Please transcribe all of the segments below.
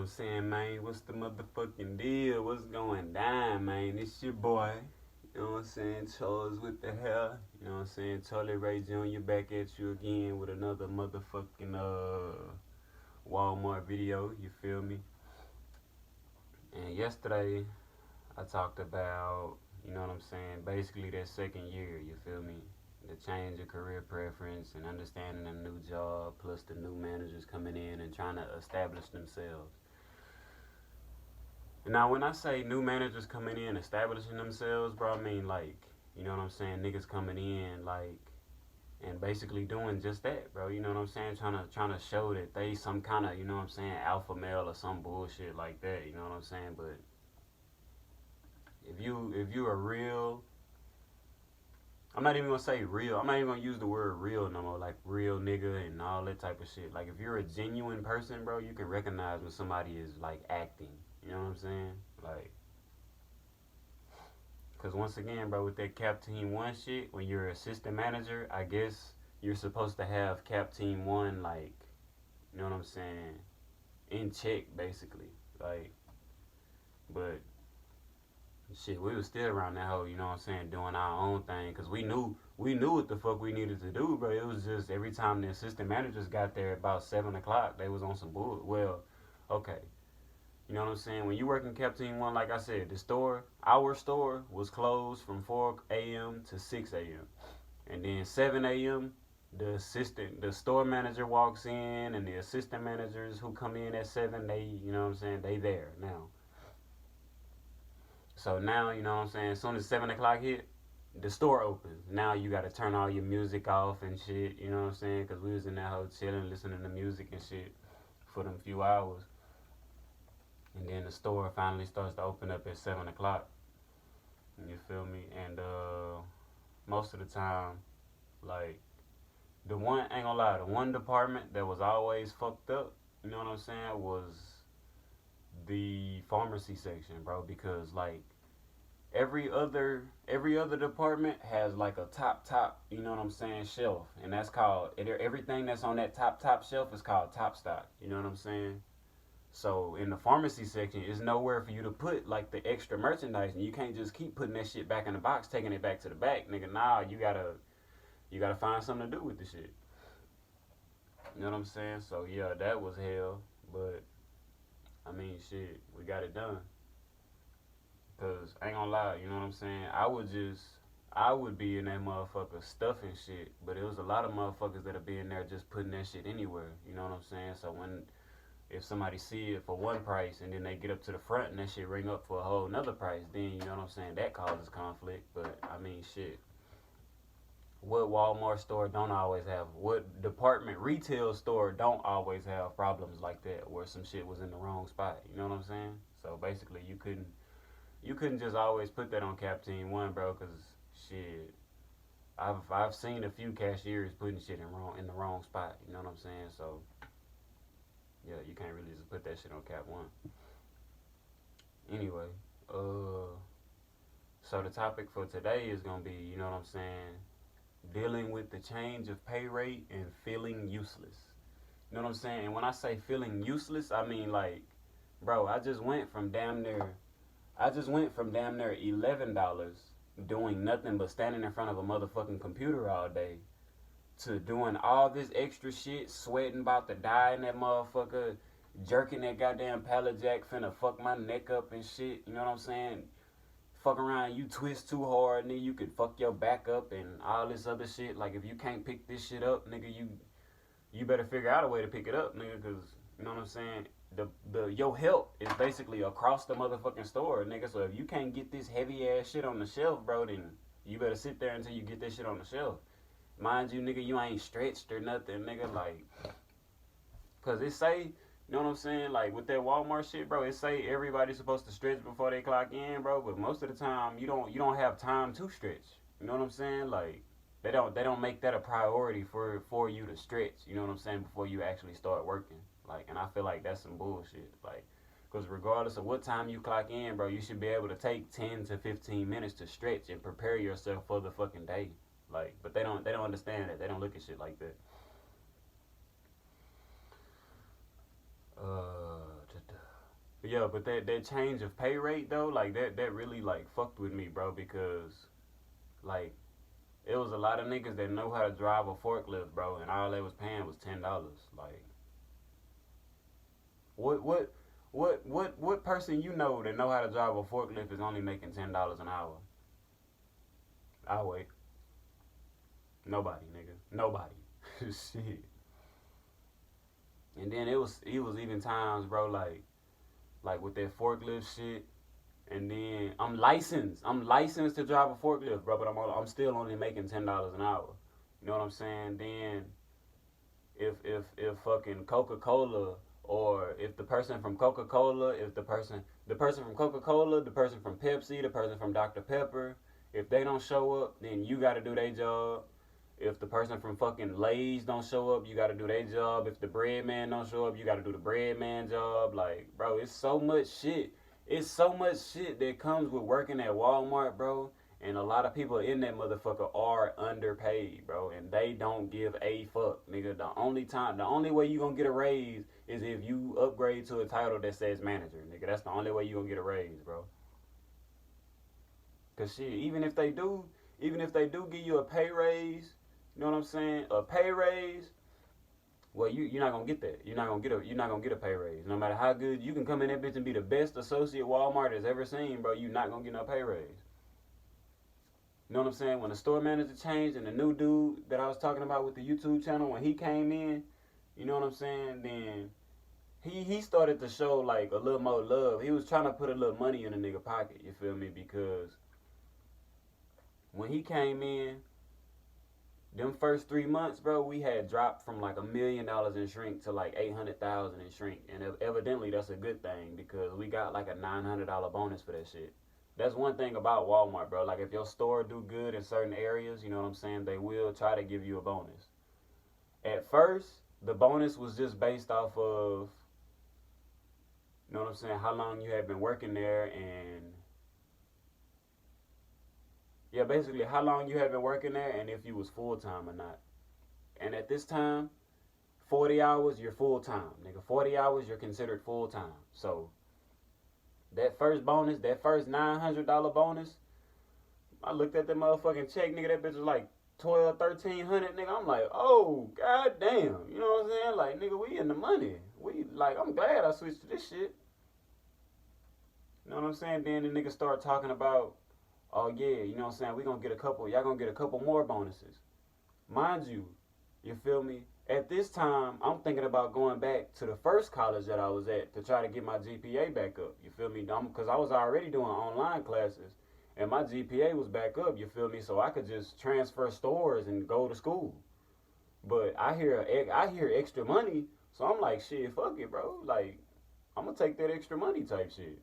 I'm saying, man? What's the motherfucking deal? What's going down, man? It's your boy. You know what I'm saying? Charles with the hair. You know what I'm saying? Charlie Ray Jr. back at you again with another motherfucking Walmart video. You feel me? And yesterday I talked about, you know what I'm saying, basically that second year, you feel me? The change of career preference and understanding a new job, plus the new managers coming in and trying to establish themselves. Now, when I say new managers coming in, establishing themselves, bro, I mean, like, you know what I'm saying, niggas coming in, like, and basically doing just that, bro. You know what I'm saying? Trying to show that they some kind of, you know what I'm saying, alpha male or some bullshit like that. You know what I'm saying? But if you are real, I'm not even gonna say real. I'm not even gonna use the word real no more, like real nigga and all that type of shit. Like if you're a genuine person, bro, you can recognize when somebody is like acting. You know what I'm saying? Like, cause once again, bro, with that Cap Team 1 shit, when you're assistant manager, I guess you're supposed to have Cap Team 1, like, you know what I'm saying, in check, basically. Like, but shit, we was still around that hoe, you know what I'm saying, doing our own thing, cause we knew what the fuck we needed to do, bro. It was just every time the assistant managers got there about 7 o'clock, they was on some bull. Well, okay, you know what I'm saying. When you work in Cap Team 1, like I said, our store was closed from 4 a.m. to 6 a.m. and then 7 a.m. the store manager walks in, and the assistant managers who come in at 7, they, you know what I'm saying, they there now. So now, you know what I'm saying, as soon as 7 o'clock hit, the store opens. Now you gotta turn all your music off and shit, you know what I'm saying, because we was in that hoe chilling, listening to music and shit for them few hours. And then the store finally starts to open up at 7 o'clock. You feel me? And most of the time, like, the one department that was always fucked up, you know what I'm saying, was the pharmacy section, bro, because like every other department has like a top, you know what I'm saying, shelf, and that's called, everything that's on that top shelf is called top stock, you know what I'm saying. So in the pharmacy section, it's nowhere for you to put like the extra merchandise, and you can't just keep putting that shit back in the box, taking it back to the back, nigga. Nah, you gotta find something to do with the shit. You know what I'm saying? So yeah, that was hell, but I mean, shit, we got it done. Cause I ain't gonna lie, you know what I'm saying? I would be in that motherfucker stuffing shit, but it was a lot of motherfuckers that'll be in there just putting that shit anywhere. You know what I'm saying? So if somebody see it for one price and then they get up to the front and that shit ring up for a whole nother price, then you know what I'm saying, that causes conflict. But I mean, shit, what Walmart store don't always have, what department retail store don't always have problems like that where some shit was in the wrong spot, you know what I'm saying? So basically you couldn't just always put that on Cap Team 1, bro, because shit, I've seen a few cashiers putting shit in the wrong spot, you know what I'm saying? So yeah, you can't really just put that shit on Cap 1. Anyway, so the topic for today is gonna be, you know what I'm saying, dealing with the change of pay rate and feeling useless. You know what I'm saying? And when I say feeling useless, I mean like, bro, I just went from damn near $11 doing nothing but standing in front of a motherfucking computer all day to doing all this extra shit, sweating about to die in that motherfucker, jerking that goddamn pallet jack, finna fuck my neck up and shit, you know what I'm saying? Fuck around, you twist too hard, nigga, you could fuck your back up and all this other shit. Like, if you can't pick this shit up, nigga, you better figure out a way to pick it up, nigga, because, you know what I'm saying, your help is basically across the motherfucking store, nigga. So if you can't get this heavy ass shit on the shelf, bro, then you better sit there until you get this shit on the shelf. Mind you, nigga, you ain't stretched or nothing, nigga, like, cause it say, you know what I'm saying, like with that Walmart shit, bro, it say everybody's supposed to stretch before they clock in, bro, but most of the time you don't have time to stretch. You know what I'm saying? Like, they don't make that a priority for you to stretch, you know what I'm saying, before you actually start working. Like, and I feel like that's some bullshit. Like, because regardless of what time you clock in, bro, you should be able to take 10 to 15 minutes to stretch and prepare yourself for the fucking day. Like, but they don't understand that. They don't look at shit like that. Yeah, but that change of pay rate though, like that really like fucked with me, bro, because like it was a lot of niggas that know how to drive a forklift, bro, and all they was paying was $10. Like what what what person you know how to drive a forklift is only making $10 an hour? I'll wait. Nobody, nigga. Nobody. Shit. And then it was even times, bro, like with that forklift shit. And then I'm licensed. I'm licensed to drive a forklift, bro. But I'm still only making $10 an hour. You know what I'm saying? Then if fucking Coca Cola, or if the person from Coca Cola, if the person from Coca Cola, the person from Pepsi, the person from Dr Pepper, if they don't show up, then you got to do their job. If the person from fucking Lay's don't show up, you got to do their job. If the bread man don't show up, you got to do the bread man job. Like, bro, it's so much shit. It's so much shit that comes with working at Walmart, bro. And a lot of people in that motherfucker are underpaid, bro. And they don't give a fuck, nigga. The only way you gonna get a raise is if you upgrade to a title that says manager, nigga. That's the only way you gonna get a raise, bro. Cause shit, even if they do give you a pay raise, you know what I'm saying? A pay raise, well, you're not gonna get that. You're not gonna get a pay raise. No matter how good you can come in that bitch and be the best associate Walmart has ever seen, bro. You're not gonna get no pay raise. You know what I'm saying? When the store manager changed and the new dude that I was talking about with the YouTube channel, when he came in, you know what I'm saying? Then he started to show like a little more love. He was trying to put a little money in the nigga pocket. You feel me? Because when he came in, them first 3 months, bro, we had dropped from like $1 million in shrink to like 800,000 in shrink, and evidently that's a good thing because we got like a $900 bonus for that shit. That's one thing about Walmart, bro. Like if your store do good in certain areas, you know what I'm saying, they will try to give you a bonus. At first, the bonus was just based off of, you know what I'm saying, how long you had been working there, and yeah, basically how long you had been working there and if you was full time or not. And at this time, 40 hours, you're full time, nigga. 40 hours, you're considered full time. So that first bonus, that first $900 bonus, I looked at that motherfucking check, nigga. That bitch was like 12, 1300, nigga. I'm like, oh, god damn. You know what I'm saying? Like, nigga, we in the money. I'm glad I switched to this shit. You know what I'm saying? Then the nigga start talking about, oh yeah, you know what I'm saying, y'all gonna get a couple more bonuses. Mind you, you feel me? At this time, I'm thinking about going back to the first college that I was at to try to get my GPA back up. You feel me? Because I was already doing online classes, and my GPA was back up. You feel me? So I could just transfer stores and go to school. But I hear extra money, so I'm like, shit, fuck it, bro. Like, I'm gonna take that extra money type shit.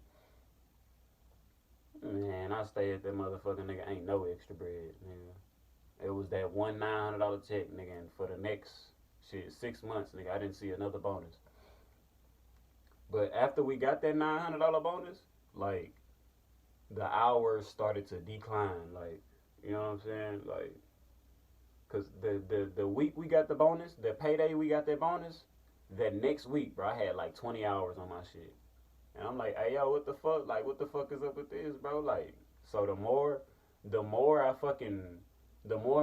Man, I stay at that motherfucking nigga. Ain't no extra bread, nigga. It was that one $900 check, nigga, and for the next shit 6 months, nigga, I didn't see another bonus. But after we got that $900 bonus, like the hours started to decline. Like, you know what I'm saying? Like, cause the week we got the bonus, the payday we got that bonus, that next week, bro, I had like 20 hours on my shit. And I'm like, hey, yo, what the fuck? Like, what the fuck is up with this, bro? Like, so the more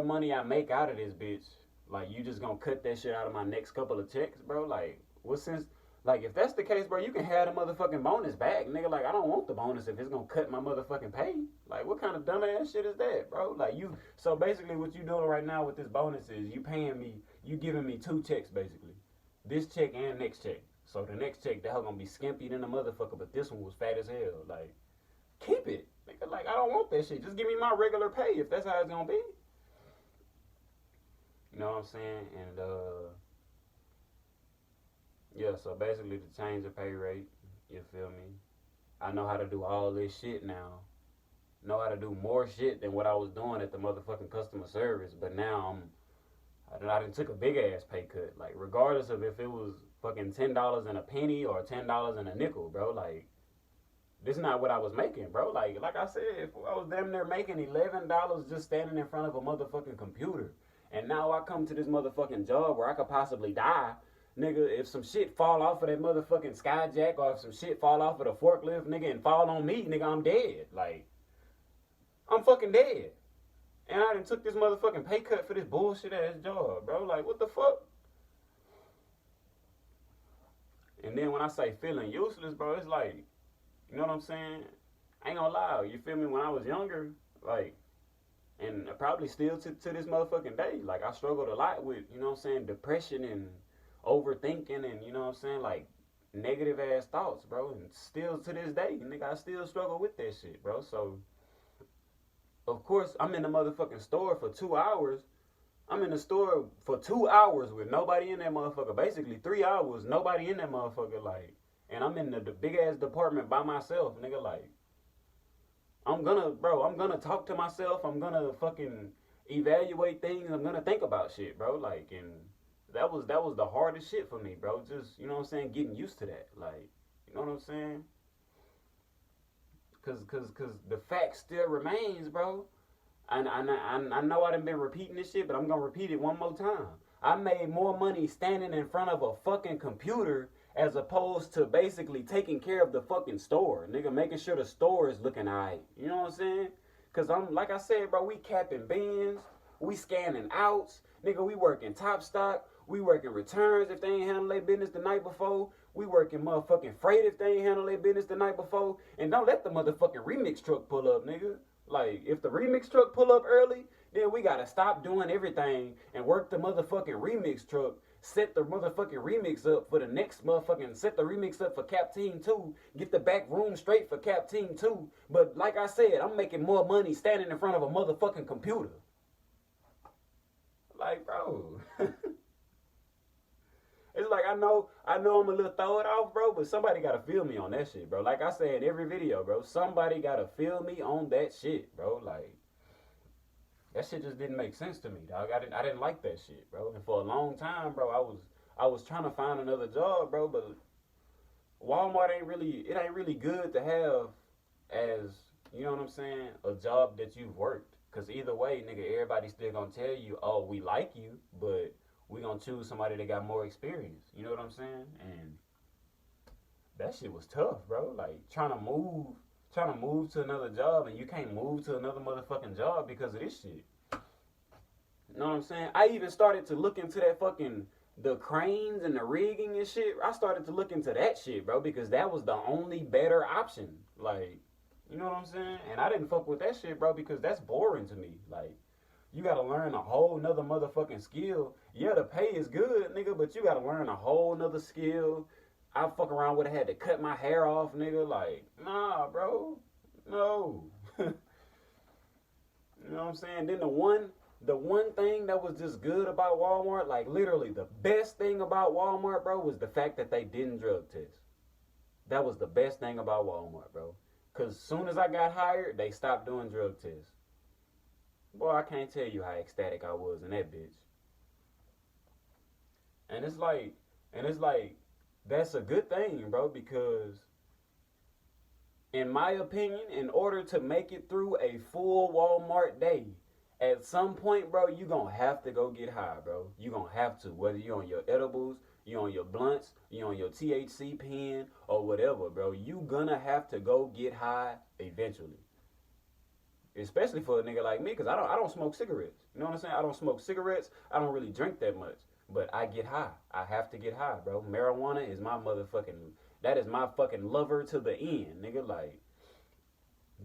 money I make out of this bitch, like, you just gonna cut that shit out of my next couple of checks, bro? Like, what sense? Like, if that's the case, bro, you can have the motherfucking bonus back, nigga. Like, I don't want the bonus if it's gonna cut my motherfucking pay. Like, what kind of dumbass shit is that, bro? Like, so basically what you doing right now with this bonus is you giving me two checks, basically. This check and next check. So the next check, that hell gonna be skimpy than a motherfucker, but this one was fat as hell. Like, keep it. Nigga, like, I don't want that shit. Just give me my regular pay if that's how it's gonna be. You know what I'm saying? And, yeah, so basically to change the pay rate, you feel me? I know how to do all this shit now. Know how to do more shit than what I was doing at the motherfucking customer service, but now I done took a big ass pay cut. Like, regardless of if it was fucking $10 and a penny or $10 and a nickel, bro. Like, this is not what I was making, bro. Like I said, if I was damn near making $11 just standing in front of a motherfucking computer, and now I come to this motherfucking job where I could possibly die, Nigga, if some shit fall off of that motherfucking skyjack or if some shit fall off of the forklift, nigga, and fall on me, nigga, I'm dead. Like, I'm fucking dead. And I done took this motherfucking pay cut for this bullshit ass job, bro. Like, what the fuck? And then when I say feeling useless, bro, it's like, you know what I'm saying? I ain't gonna lie, you feel me? When I was younger, like, and probably still to this motherfucking day, like, I struggled a lot with, you know what I'm saying, depression and overthinking and, you know what I'm saying, like, negative ass thoughts, bro. And still to this day, nigga, I still struggle with that shit, bro. So, of course, I'm in the motherfucking store for 2 hours. I'm in the store for 2 hours with nobody in that motherfucker. Basically, 3 hours, nobody in that motherfucker, like, and I'm in the big ass department by myself, nigga, like, I'm gonna talk to myself. I'm gonna fucking evaluate things. I'm gonna think about shit, bro. Like, and that was the hardest shit for me, bro. Just, you know what I'm saying, getting used to that. Like, you know what I'm saying? Cause the fact still remains, bro. I know I done been repeating this shit, but I'm gonna repeat it one more time. I made more money standing in front of a fucking computer as opposed to basically taking care of the fucking store, nigga, making sure the store is looking alright. You know what I'm saying? Cause I'm, like I said, bro, we capping bins, we scanning outs, nigga, we working top stock, we working returns if they ain't handle their business the night before, we working motherfucking freight if they ain't handle their business the night before, and don't let the motherfucking remix truck pull up, nigga. Like, if the remix truck pull up early, then we gotta stop doing everything and work the motherfucking remix truck, set the motherfucking remix up for the next motherfucking, set the remix up for Cap Team 2, get the back room straight for Cap Team 2. But like I said, I'm making more money standing in front of a motherfucking computer. Like, bro. It's like, I know I'm a little throw it off, bro, but somebody gotta feel me on that shit, bro. Like I say in every video, bro, somebody gotta feel me on that shit, bro. Like, that shit just didn't make sense to me, dog. I didn't like that shit, bro. And for a long time, bro, I was trying to find another job, bro, but Walmart ain't really good to have as, you know what I'm saying, a job that you've worked. Cause either way, nigga, everybody's still gonna tell you, oh, we like you, but we gonna choose somebody that got more experience. You know what I'm saying? And that shit was tough, bro. Like, trying to move to another job, and you can't move to another motherfucking job because of this shit. You know what I'm saying? I even started to look into that fucking, the cranes and the rigging and shit. I started to look into that shit, bro, because that was the only better option. Like, you know what I'm saying? And I didn't fuck with that shit, bro, because that's boring to me. Like, you gotta learn a whole nother motherfucking skill. Yeah, the pay is good, nigga, but you gotta learn a whole nother skill. I fuck around would have had to cut my hair off, nigga. Like, nah, bro. No. You know what I'm saying? Then the one thing that was just good about Walmart, like literally the best thing about Walmart, bro, was the fact that they didn't drug test. That was the best thing about Walmart, bro. Cause as soon as I got hired, they stopped doing drug tests. Boy, I can't tell you how ecstatic I was in that bitch. And it's like, that's a good thing, bro, because in my opinion, in order to make it through a full Walmart day, at some point, bro, you gonna have to go get high, bro. You gonna have to, whether you on your edibles, you on your blunts, you on your THC pen, or whatever, bro. You gonna have to go get high eventually. Especially for a nigga like me, because I don't smoke cigarettes. You know what I'm saying? I don't smoke cigarettes. I don't really drink that much. But I get high. I have to get high, bro. Marijuana is my motherfucking, that is my fucking lover to the end, nigga. Like,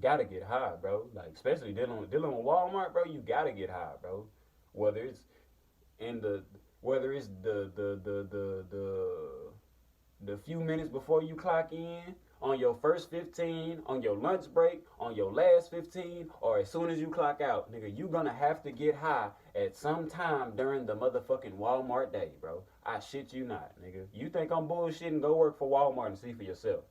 gotta get high, bro. Like, especially dealing with Walmart, bro, you gotta get high, bro. Whether it's the few minutes before you clock in, on your first 15, on your lunch break, on your last 15, or as soon as you clock out, nigga, you gonna have to get high at some time during the motherfucking Walmart day, bro. I shit you not, nigga. You think I'm bullshitting? Go work for Walmart and see for yourself.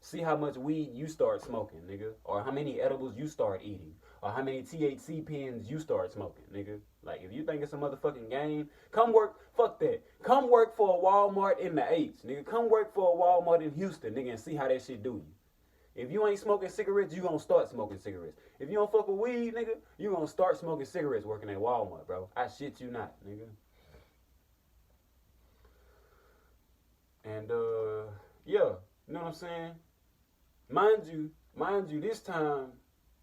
See how much weed you start smoking, nigga. Or how many edibles you start eating. Or how many THC pens you start smoking, nigga. Like, if you think it's a motherfucking game, come work, fuck that. Come work for a Walmart in the H, nigga. Come work for a Walmart in Houston, nigga, and see how that shit do you. If you ain't smoking cigarettes, you gonna start smoking cigarettes. If you don't fuck with weed, nigga, you gonna start smoking cigarettes working at Walmart, bro. I shit you not, nigga. what I'm saying? Mind you, this time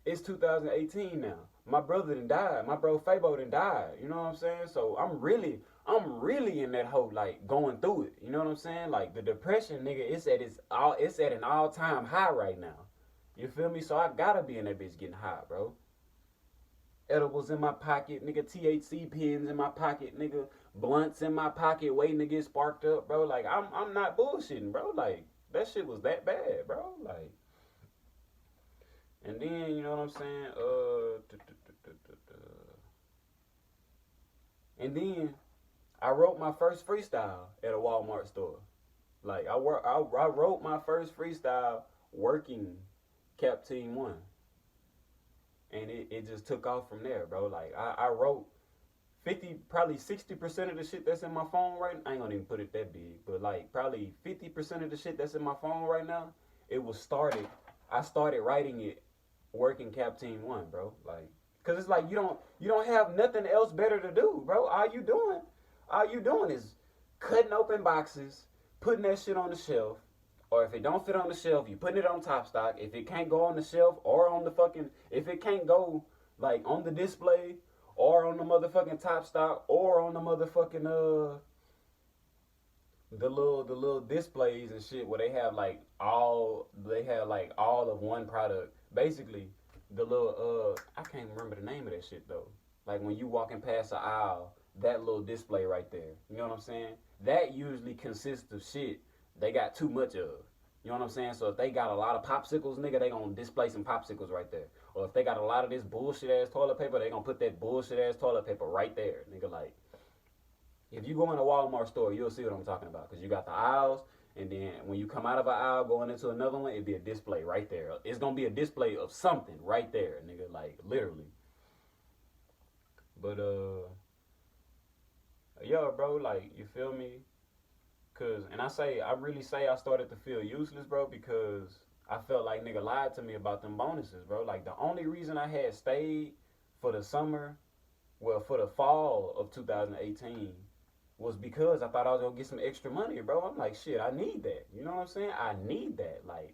it's 2018 now. My brother done died. My bro Fabo done died. You know what I'm saying? So I'm really in that hole, like going through it. You know what I'm saying? Like the depression, nigga, it's at an all time high right now. You feel me? So I gotta be in that bitch getting high, bro. Edibles in my pocket, nigga. THC pens in my pocket, nigga. Blunts in my pocket, waiting to get sparked up, bro. Like I'm not bullshitting, bro. Like that shit was that bad, bro. Like, and then you know what I'm saying? And then I wrote my first freestyle at a Walmart store. Like I wrote my first freestyle working Cap Team One, and it just took off from there, bro. Like I wrote probably 60% of the shit that's in my phone right now. I ain't gonna even put it that big, but like probably 50% of the shit that's in my phone right now, it was started. I started writing it working Cap Team One, bro. Like, cause it's like you don't have nothing else better to do, bro. All you doing is cutting open boxes, putting that shit on the shelf, or if it don't fit on the shelf, you putting it on top stock. If it can't go on the shelf or on the fucking, if it can't go like on the display or on the motherfucking top stock or on the motherfucking the little displays and shit where they have like all of one product. Basically, the little I can't remember the name of that shit though. Like when you walking past the aisle, that little display right there. You know what I'm saying? That usually consists of shit they got too much of. You know what I'm saying? So if they got a lot of popsicles, nigga, they gonna display some popsicles right there. Or if they got a lot of this bullshit ass toilet paper, they gonna put that bullshit ass toilet paper right there, nigga. Like, if you go in a Walmart store, you'll see what I'm talking about. Because you got the aisles, and then when you come out of an aisle going into another one, it'd be a display right there. It's gonna be a display of something right there, nigga. Like, literally. But, yo, bro, like, you feel me? Cause, and I really say I started to feel useless, bro, because I felt like nigga lied to me about them bonuses, bro. Like the only reason I had stayed for the summer, well, for the fall of 2018, was because I thought I was gonna get some extra money, bro. I'm like, shit, I need that. You know what I'm saying? I need that. Like,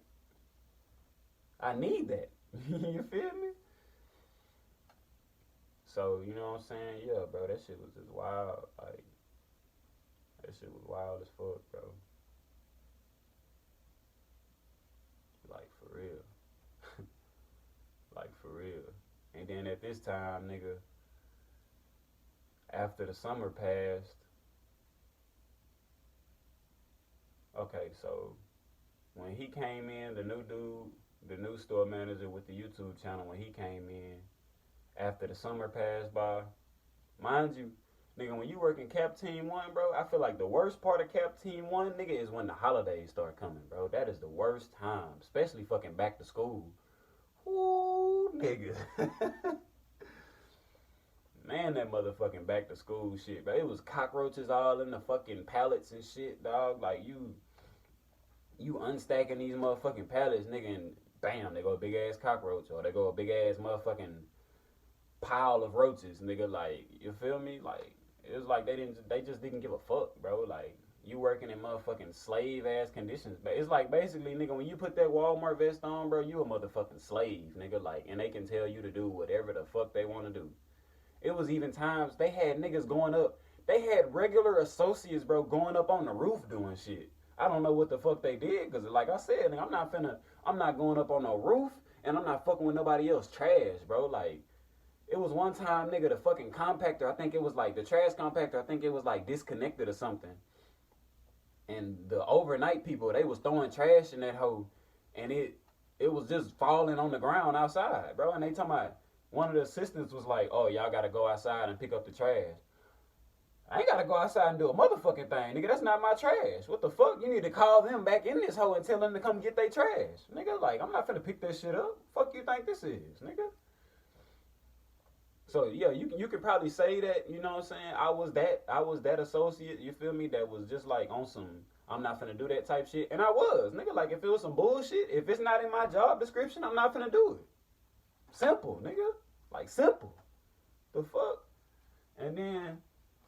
I need that. You feel me? So, you know what I'm saying? Yeah, bro, that shit was just wild. Like, that shit was wild as fuck, bro. Like, for real. Like, for real. And then at this time, nigga, after the summer passed, okay, so when he came in, the new dude, the new store manager with the YouTube channel, when he came in, after the summer passed by, mind you, nigga, when you work in Cap Team 1, bro, I feel like the worst part of Cap Team 1, nigga, is when the holidays start coming, bro. That is the worst time, especially fucking back to school. Ooh, nigga. Man, that motherfucking back to school shit, bro. It was cockroaches all in the fucking pallets and shit, dog. Like, you unstacking these motherfucking pallets, nigga, and bam, they go a big ass cockroach, or they go a big ass motherfucking pile of roaches, nigga. Like, you feel me? Like, it was like they just didn't give a fuck, bro. Like, you working in motherfucking slave ass conditions. But it's like basically, nigga, when you put that Walmart vest on, bro, you a motherfucking slave, nigga. Like, and they can tell you to do whatever the fuck they want to do. It was even times they had niggas going up. They had regular associates, bro, going up on the roof doing shit. I don't know what the fuck they did, cause like I said, nigga, I'm not going up on no roof, and I'm not fucking with nobody else trash, bro. Like, it was one time, nigga, the fucking compactor, I think it was like the trash compactor, I think it was like disconnected or something. And the overnight people, they was throwing trash in that hole, and it was just falling on the ground outside, bro. And they talking about, one of the assistants was like, oh, y'all gotta go outside and pick up the trash. I ain't gotta go outside and do a motherfucking thing, nigga. That's not my trash. What the fuck? You need to call them back in this hole and tell them to come get their trash, nigga. Like, I'm not finna pick that shit up. Fuck you think this is, nigga? So yeah, you could probably say that, you know what I'm saying? I was that associate, you feel me, that was just like on some I'm not finna do that type shit. And I was, nigga. Like, if it was some bullshit, if it's not in my job description, I'm not finna do it. Simple, nigga. Like, simple. The fuck? And then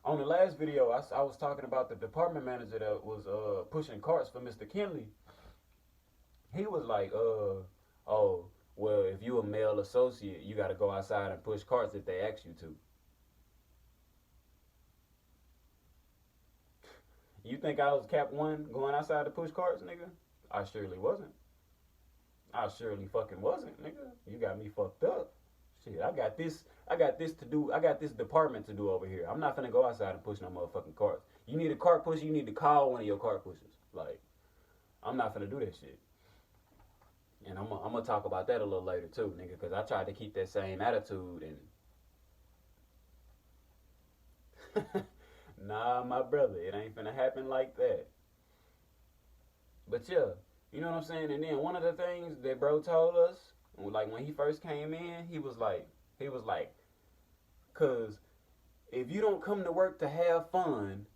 on the last video, I was talking about the department manager that was pushing carts for Mr. Kinley. He was like, oh, well, if you a male associate, you got to go outside and push carts if they ask you to. You think I was Cap One going outside to push carts, nigga? I surely wasn't. I surely fucking wasn't, nigga. You got me fucked up. Shit, I got this. I got this to do. I got this department to do over here. I'm not finna go outside and push no motherfucking carts. You need a cart pusher. You need to call one of your cart pushers. Like, I'm not finna do that shit. And I'm gonna talk about that a little later too, nigga, because I tried to keep that same attitude and nah, my brother, it ain't finna happen like that. But yeah, you know what I'm saying. And then one of the things that bro told us, like when he first came in, he was like, cause if you don't come to work to have fun,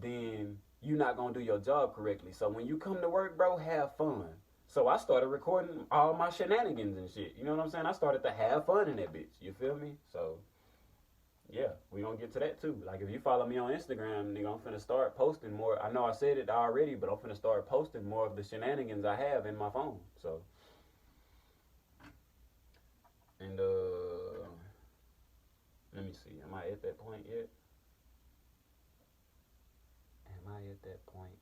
then you're not gonna do your job correctly. So when you come to work, bro, have fun. So I started recording all my shenanigans and shit. You know what I'm saying? I started to have fun in that bitch. You feel me? So yeah, we gonna get to that too. Like if you follow me on Instagram, nigga, I'm finna start posting more. I know I said it already, but I'm finna start posting more of the shenanigans I have in my phone. So and let me see. Am I at that point yet? Am I at that point?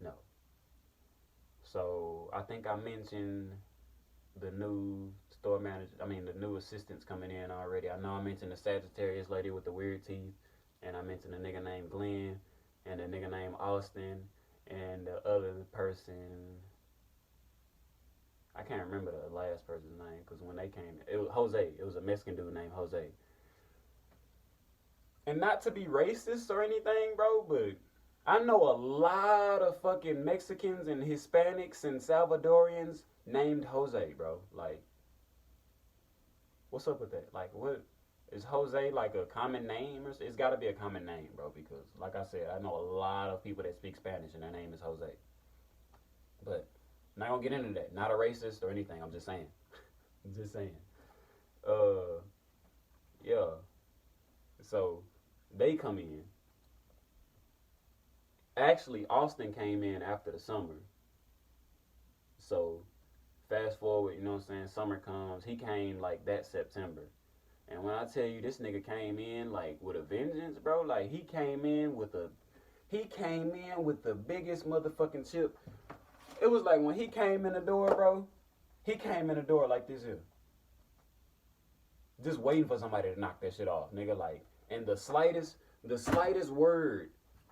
No. So I think I mentioned the new store manager. I mean, the new assistants coming in already. I know I mentioned the Sagittarius lady with the weird teeth, and I mentioned a nigga named Glenn, and a nigga named Austin, and the other person. I can't remember the last person's name because when they came, it was Jose. It was a Mexican dude named Jose. And not to be racist or anything, bro, but I know a lot of fucking Mexicans and Hispanics and Salvadorians named Jose, bro. Like, what's up with that? Like, what is Jose like a common name? Or it's got to be a common name, bro. Because, like I said, I know a lot of people that speak Spanish and their name is Jose. But I'm not gonna get into that. Not a racist or anything. I'm just saying. I'm just saying. Uh, yeah. So they come in. Actually, Austin came in after the summer. So fast forward, you know what I'm saying? Summer comes. He came like that September. And when I tell you this nigga came in like with a vengeance, bro, like he came in with the biggest motherfucking chip. It was like when he came in the door, bro, he came in the door like this here. Just waiting for somebody to knock that shit off, nigga. Like, and the slightest word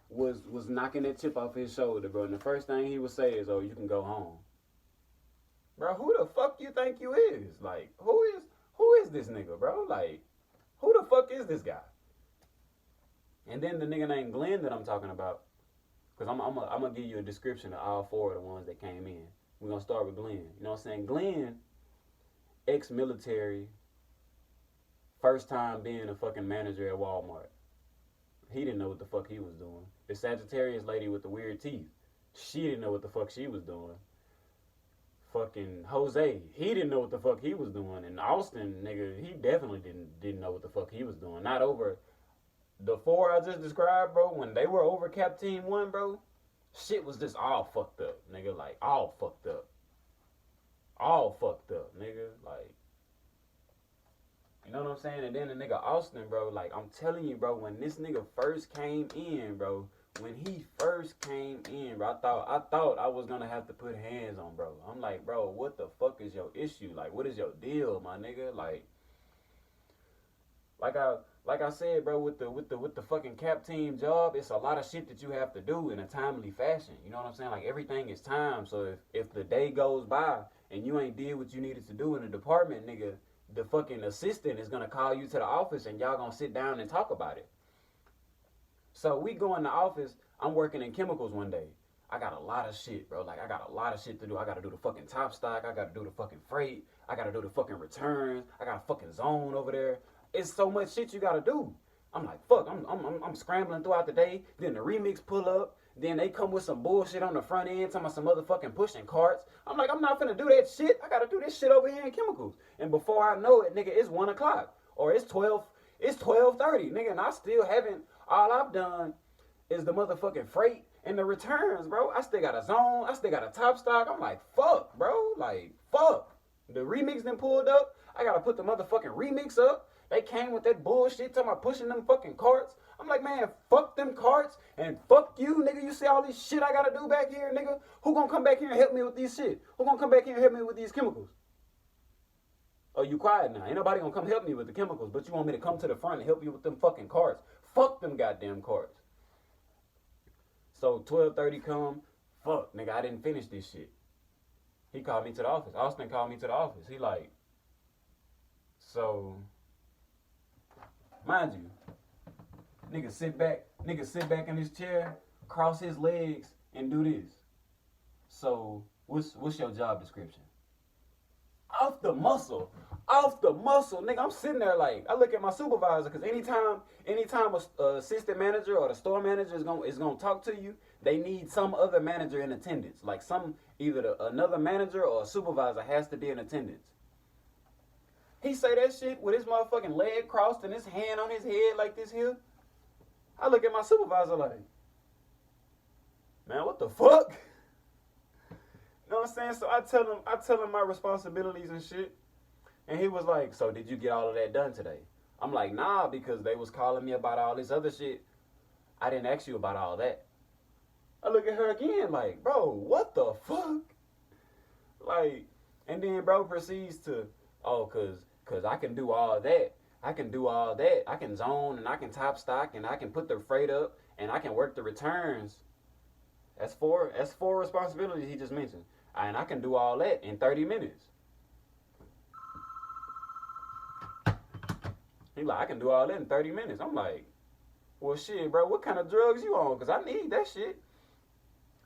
was knocking that chip off his shoulder, bro. And the first thing he would say is, "Oh, you can go home." Bro, who the fuck you think you is? Like, who is this nigga, bro? Like, who the fuck is this guy? And then the nigga named Glenn that I'm talking about, because I'm gonna give you a description of all four of the ones that came in. We're gonna start with Glenn. You know what I'm saying? Glenn, ex-military, first time being a fucking manager at Walmart. He didn't know what the fuck he was doing. The Sagittarius lady with the weird teeth, she didn't know what the fuck she was doing. Fucking Jose, he didn't know what the fuck he was doing. And Austin, nigga, he definitely didn't know what the fuck he was doing. Not over the four I just described, bro. When they were over Cap Team 1, bro, shit was just all fucked up, nigga. Like, all fucked up. All fucked up, nigga. Like, you know what I'm saying? And then the nigga Austin, bro, like, I'm telling you, bro, when this nigga first came in, bro, when he first came in, bro, I thought I was gonna have to put hands on, bro. I'm like, bro, what the fuck is your issue? Like, what is your deal, my nigga? Like I like I said, bro, with the fucking cap team job, it's a lot of shit that you have to do in a timely fashion. You know what I'm saying? Like, everything is time. So if the day goes by and you ain't did what you needed to do in the department, nigga, the fucking assistant is gonna call you to the office and y'all gonna sit down and talk about it. So we go in the office. I'm working in chemicals one day. I got a lot of shit, bro. Like, I got a lot of shit to do. I gotta do the fucking top stock. I gotta do the fucking freight. I gotta do the fucking returns. I got a fucking zone over there. It's so much shit you gotta do. I'm like, fuck. I'm scrambling throughout the day. Then the remix pull up. Then they come with some bullshit on the front end, talking about some motherfucking pushing carts. I'm like, I'm not finna do that shit. I gotta do this shit over here in chemicals. And before I know it, nigga, it's 1 o'clock or it's 12. It's 12:30, nigga, and I still haven't. All I've done is the motherfucking freight And the returns, bro, I still got a zone. I still got a top stock. I'm like, fuck, bro. Like, fuck. The remix then pulled up. I gotta put the motherfucking remix up. They came with that bullshit talking about pushing them fucking carts. I'm like, man, fuck them carts and fuck you, nigga. You see all this shit I gotta do back here, nigga? Who gonna come back here and help me with these shit? Who gonna come back here and help me with these chemicals? Oh, you quiet now. Ain't nobody gonna come help me with the chemicals, but you want me to come to the front and help you with them fucking carts. Fuck them goddamn carts. So 12:30 come, fuck, nigga, I didn't finish this shit. He called me to the office. Austin called me to the office. He like, so, mind you, nigga sit back in his chair, cross his legs, and do this. So, what's your job description? Off the muscle, nigga. I'm sitting there like, I look at my supervisor, because anytime a assistant manager or the store manager is gonna talk to you, they need some other manager in attendance. Like either another manager or a supervisor has to be in attendance. He say that shit with his motherfucking leg crossed and his hand on his head like this here. I look at my supervisor like, man, what the fuck? You know what I'm saying? So I tell him my responsibilities and shit. And he was like, so did you get all of that done today? I'm like, nah, because they was calling me about all this other shit. I didn't ask you about all that. I look at her again like, bro, what the fuck? Like, and then bro proceeds to, oh, cause I can do all that. I can do all that. I can zone and I can top stock and I can put the freight up and I can work the returns. That's four responsibilities he just mentioned. And I can do all that in 30 minutes. He like, I can do all that in 30 minutes. I'm like, well, shit, bro, what kind of drugs you on? Because I need that shit.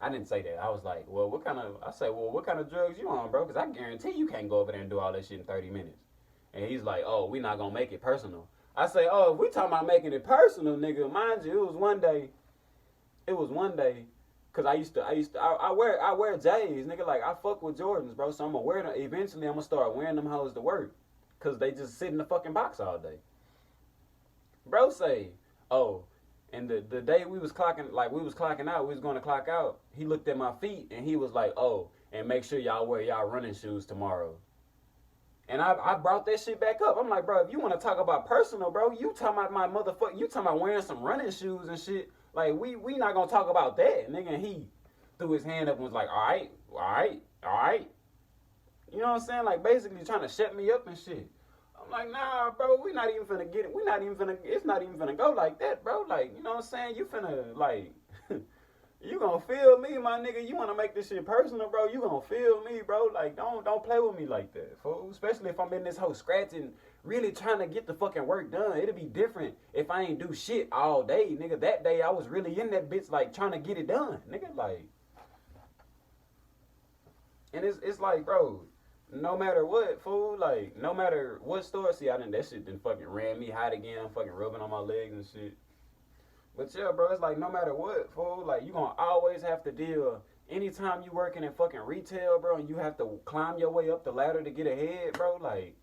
I didn't say that. I was like, well, what kind of drugs you on, bro? Because I guarantee you can't go over there and do all that shit in 30 minutes. And he's like, oh, we not going to make it personal. I say, oh, if we talking about making it personal, nigga, mind you, it was one day, because I wear J's, nigga, like, I fuck with Jordans, bro, so I'm going to wear them. Eventually, I'm going to start wearing them hoes to work, because they just sit in the fucking box all day. Bro say, oh, and the day we was clocking out, we was going to clock out, he looked at my feet, and he was like, oh, and make sure y'all wear y'all running shoes tomorrow. And I brought that shit back up. I'm like, bro, if you want to talk about personal, bro, you talking about wearing some running shoes and shit. Like, we not going to talk about that, nigga. And he threw his hand up and was like, all right. You know what I'm saying? Like, basically trying to shut me up and shit. I'm like, nah, bro, it's not even finna go like that, bro. Like, you know what I'm saying? You finna, like, you gonna feel me, my nigga. You wanna make this shit personal, bro. You gonna feel me, bro. Like, don't play with me like that, fool. Especially if I'm in this whole scratching, really trying to get the fucking work done. It'll be different if I ain't do shit all day, nigga. That day I was really in that bitch, like, trying to get it done, nigga. Like, and it's like, bro, no matter what, fool, like, no matter what store, see, that shit done fucking ran me hot again. I'm fucking rubbing on my legs and shit. But yeah, bro, it's like, no matter what, fool, like, you gonna always have to deal, anytime you working in fucking retail, bro, and you have to climb your way up the ladder to get ahead, bro, like,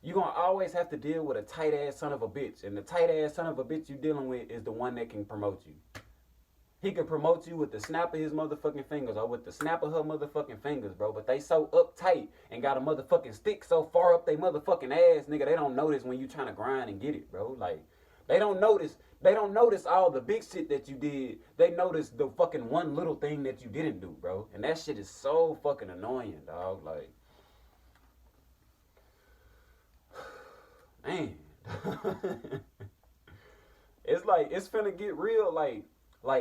you gonna always have to deal with a tight-ass son of a bitch. And the tight-ass son of a bitch you dealing with is the one that can promote you. He can promote you with the snap of his motherfucking fingers or with the snap of her motherfucking fingers, bro. But they so uptight and got a motherfucking stick so far up they motherfucking ass, nigga, they don't notice when you trying to grind and get it, bro. Like, they don't notice all the big shit that you did. They notice the fucking one little thing that you didn't do, bro. And that shit is so fucking annoying, dog. Like, man. It's like, it's finna get real, like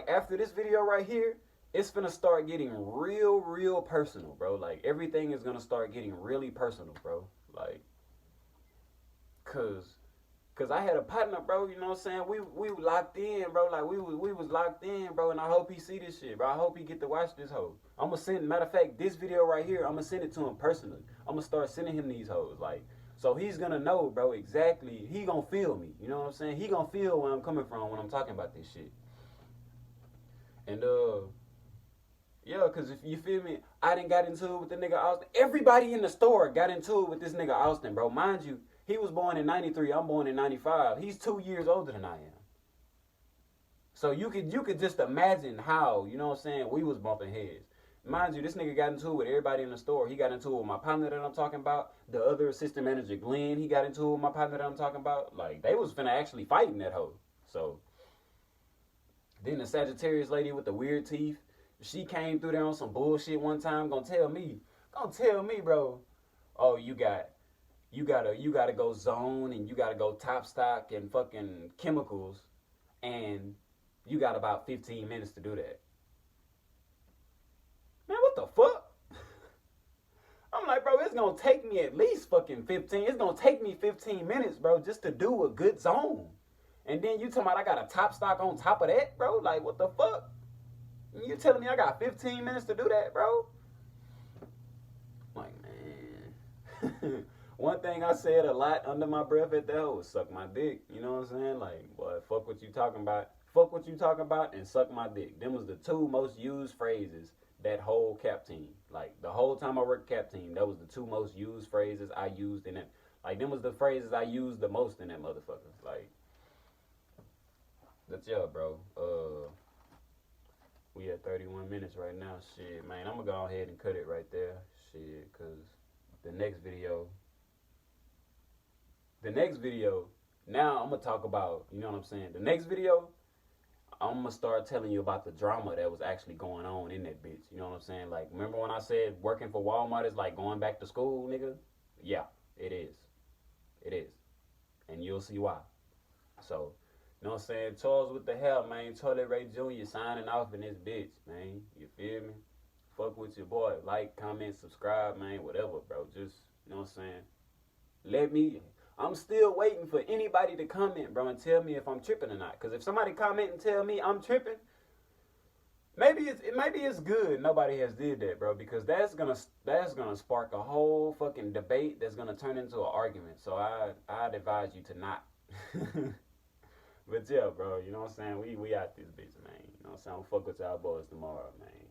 after this video right here, it's finna start getting real personal, bro. Like, everything is gonna start getting really personal, bro. Like, cause I had a partner, bro, you know what I'm saying? We locked in, bro. Like, we was locked in, bro, and I hope he see this shit, bro. I hope he get to watch this hoe. I'ma send, matter of fact, this video right here, I'ma send it to him personally. I'ma start sending him these hoes, like, so he's gonna know, bro, exactly. He gonna feel me, you know what I'm saying? He gonna feel where I'm coming from when I'm talking about this shit. And, yeah, because if you feel me, I done got into it with the nigga Austin. Everybody in the store got into it with this nigga Austin, bro. Mind you, he was born in 93. I'm born in 95. He's 2 years older than I am. So you could just imagine how, you know what I'm saying, we was bumping heads. Mind you, this nigga got into it with everybody in the store. He got into it with my partner that I'm talking about. The other assistant manager, Glenn, he got into it with my partner that I'm talking about. Like, they was finna actually fighting that hoe. So, then the Sagittarius lady with the weird teeth, she came through there on some bullshit one time, gonna tell me, bro, oh, you gotta go zone and you gotta go top stock and fucking chemicals, and you got about 15 minutes to do that. Man, what the fuck? I'm like, bro, it's gonna take me at least fucking 15. It's gonna take me 15 minutes, bro, just to do a good zone. And then you talking about I got a top stock on top of that, bro? Like, what the fuck? You telling me I got 15 minutes to do that, bro? I'm like, man. One thing I said a lot under my breath at that was suck my dick. You know what I'm saying? Like, boy, fuck what you talking about. Fuck what you talking about and suck my dick. Them was the two most used phrases that whole cap team. Like, the whole time I worked cap team, that was the two most used phrases I used in it. Like, them was the phrases I used the most in that motherfucker. Like, that's bro. We at 31 minutes right now. Shit, man, I'm gonna go ahead and cut it right there. Shit, cause the next video, now I'm gonna talk about, you know what I'm saying? The next video, I'm gonna start telling you about the drama that was actually going on in that bitch. You know what I'm saying? Like, remember when I said working for Walmart is like going back to school, nigga? Yeah, it is. It is. And you'll see why. So, you know what I'm saying? Charles with the hell, man. Toilet Ray Jr. signing off in this bitch, man. You feel me? Fuck with your boy. Like, comment, subscribe, man. Whatever, bro. Just, you know what I'm saying? I'm still waiting for anybody to comment, bro, and tell me if I'm tripping or not. Because if somebody comment and tell me I'm tripping, maybe it's good nobody has did that, bro, because that's gonna spark a whole fucking debate that's gonna turn into an argument. So I'd advise you to not. But yeah, bro, you know what I'm saying? We out this bitch, man. You know what I'm saying? I'll fuck with y'all boys tomorrow, man.